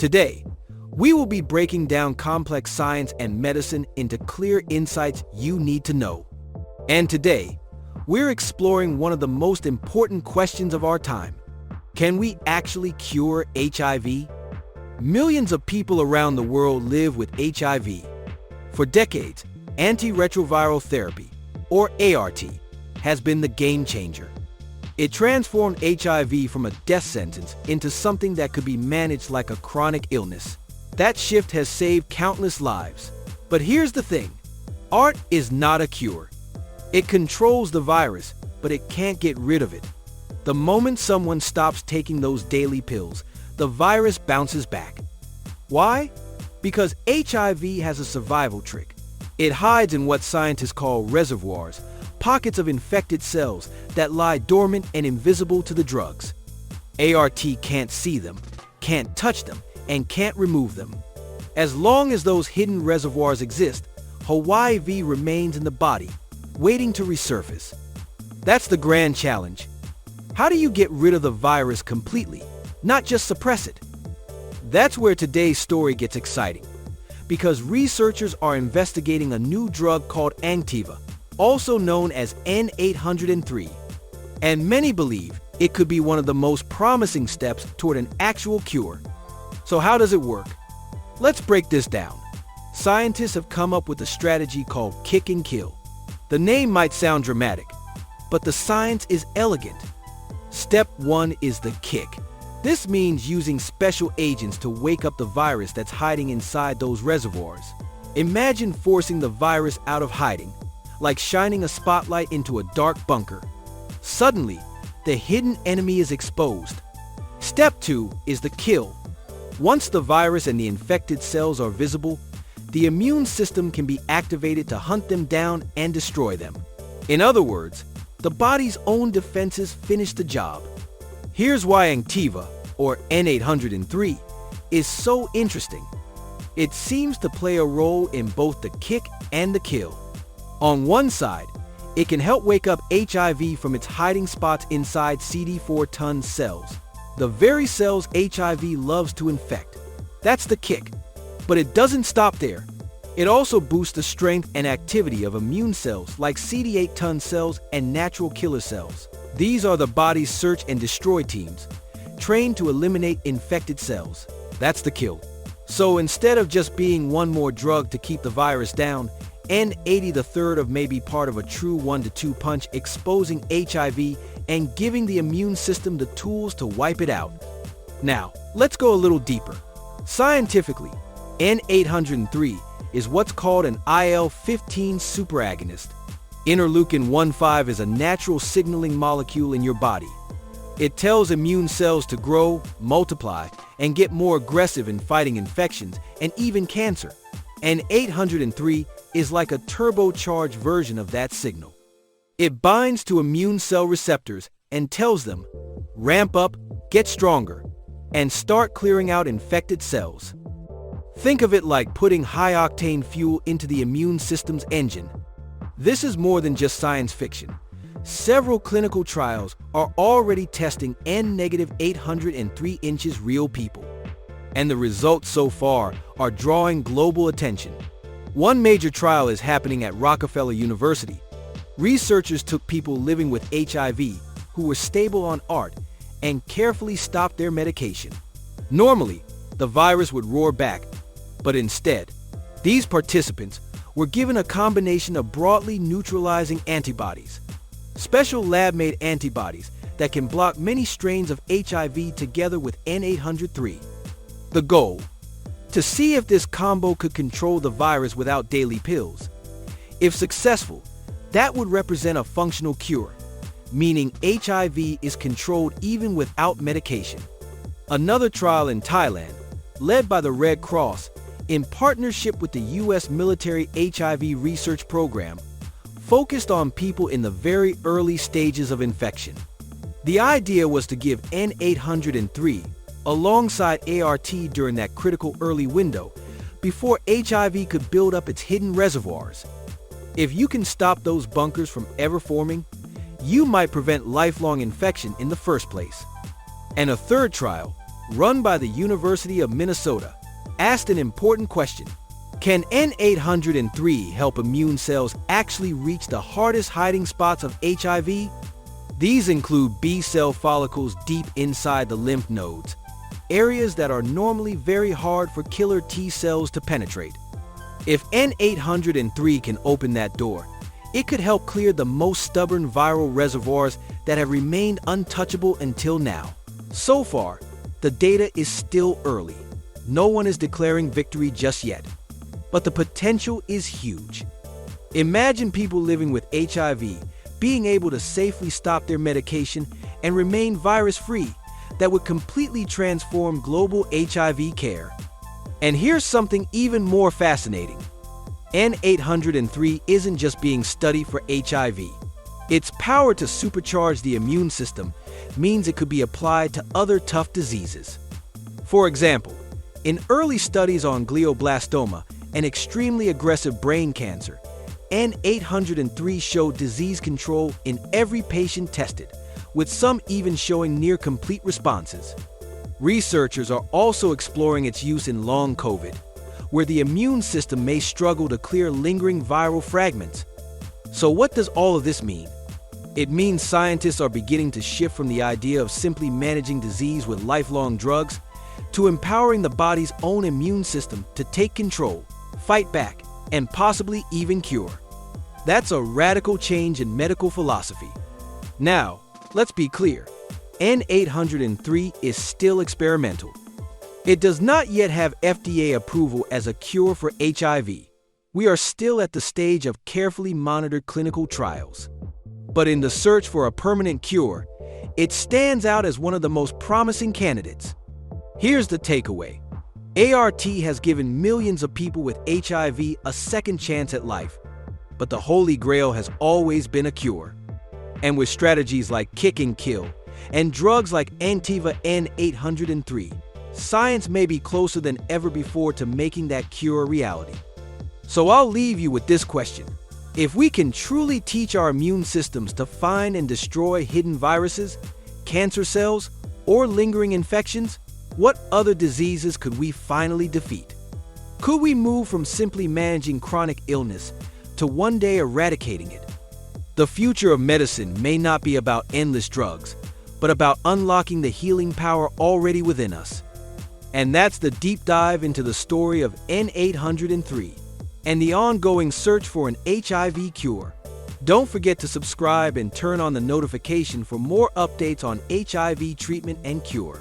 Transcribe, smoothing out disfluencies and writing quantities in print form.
Today, we will be breaking down complex science and medicine into clear insights you need to know. And today, we're exploring one of the most important questions of our time. Can we actually cure HIV? Millions of people around the world live with HIV. For decades, antiretroviral therapy, or ART, has been the game changer. It transformed HIV from a death sentence into something that could be managed like a chronic illness. That shift has saved countless lives. But here's the thing, ART is not a cure. It controls the virus, but it can't get rid of it. The moment someone stops taking those daily pills, the virus bounces back. Why? Because HIV has a survival trick. It hides in what scientists call reservoirs, pockets of infected cells that lie dormant and invisible to the drugs. ART can't see them, can't touch them, and can't remove them. As long as those hidden reservoirs exist, HIV remains in the body, waiting to resurface. That's the grand challenge. How do you get rid of the virus completely, not just suppress it? That's where today's story gets exciting, because researchers are investigating a new drug called ANKTIVA, also known as N-803, and many believe it could be one of the most promising steps toward an actual cure. So how does it work? Let's break this down. Scientists have come up with a strategy called kick and kill. The name might sound dramatic, but the science is elegant. Step 1 is the kick. This means using special agents to wake up the virus that's hiding inside those reservoirs. Imagine forcing the virus out of hiding, like shining a spotlight into a dark bunker. Suddenly, the hidden enemy is exposed. Step 2 is the kill. Once the virus and the infected cells are visible, the immune system can be activated to hunt them down and destroy them. In other words, the body's own defenses finish the job. Here's why ANKTIVA, or N-803, is so interesting. It seems to play a role in both the kick and the kill. On one side, it can help wake up HIV from its hiding spots inside CD4 cells, the very cells HIV loves to infect. That's the kick. But it doesn't stop there. It also boosts the strength and activity of immune cells like CD8 cells and natural killer cells. These are the body's search and destroy teams, trained to eliminate infected cells. That's the kill. So instead of just being one more drug to keep the virus down, N-803 may be part of a true 1-2 punch, exposing HIV and giving the immune system the tools to wipe it out. Now, let's go a little deeper. Scientifically, N-803 is what's called an IL-15 superagonist. Interleukin-15 is a natural signaling molecule in your body. It tells immune cells to grow, multiply, and get more aggressive in fighting infections and even cancer. And 803 is like a turbocharged version of that signal. It binds to immune cell receptors and tells them, ramp up, get stronger, and start clearing out infected cells. Think of it like putting high-octane fuel into the immune system's engine. This is more than just science fiction. Several clinical trials are already testing N-803 inches real people. And the results so far are drawing global attention. One major trial is happening at Rockefeller University. Researchers took people living with HIV who were stable on ART and carefully stopped their medication. Normally, the virus would roar back, but instead, these participants were given a combination of broadly neutralizing antibodies, special lab-made antibodies that can block many strains of HIV together with N-803. The goal? To see if this combo could control the virus without daily pills. If successful, that would represent a functional cure, meaning HIV is controlled even without medication. Another trial in Thailand, led by the Red Cross, in partnership with the U.S. military HIV research program, focused on people in the very early stages of infection. The idea was to give N-803 alongside ART during that critical early window before HIV could build up its hidden reservoirs. If you can stop those bunkers from ever forming, you might prevent lifelong infection in the first place. And a third trial, run by the University of Minnesota, asked an important question. Can N-803 help immune cells actually reach the hardest hiding spots of HIV? These include B-cell follicles deep inside the lymph nodes, areas that are normally very hard for killer T cells to penetrate. If N-803 can open that door, it could help clear the most stubborn viral reservoirs that have remained untouchable until now. So far, the data is still early. No one is declaring victory just yet, but the potential is huge. Imagine people living with HIV being able to safely stop their medication and remain virus-free. That would completely transform global HIV care. And here's something even more fascinating. N-803 isn't just being studied for HIV. Its power to supercharge the immune system means it could be applied to other tough diseases. For example, in early studies on glioblastoma, an extremely aggressive brain cancer, N-803 showed disease control in every patient tested, with some even showing near-complete responses. Researchers are also exploring its use in long COVID, where the immune system may struggle to clear lingering viral fragments. So what does all of this mean? It means scientists are beginning to shift from the idea of simply managing disease with lifelong drugs to empowering the body's own immune system to take control, fight back, and possibly even cure. That's a radical change in medical philosophy. Now, let's be clear, N-803 is still experimental. It does not yet have FDA approval as a cure for HIV. We are still at the stage of carefully monitored clinical trials. But in the search for a permanent cure, it stands out as one of the most promising candidates. Here's the takeaway. ART has given millions of people with HIV a second chance at life, but the Holy Grail has always been a cure. And with strategies like kick and kill, and drugs like ANKTIVA N-803, science may be closer than ever before to making that cure a reality. So I'll leave you with this question. If we can truly teach our immune systems to find and destroy hidden viruses, cancer cells, or lingering infections, what other diseases could we finally defeat? Could we move from simply managing chronic illness to one day eradicating it? The future of medicine may not be about endless drugs, but about unlocking the healing power already within us. And that's the deep dive into the story of N-803 and the ongoing search for an HIV cure. Don't forget to subscribe and turn on the notification for more updates on HIV treatment and cure.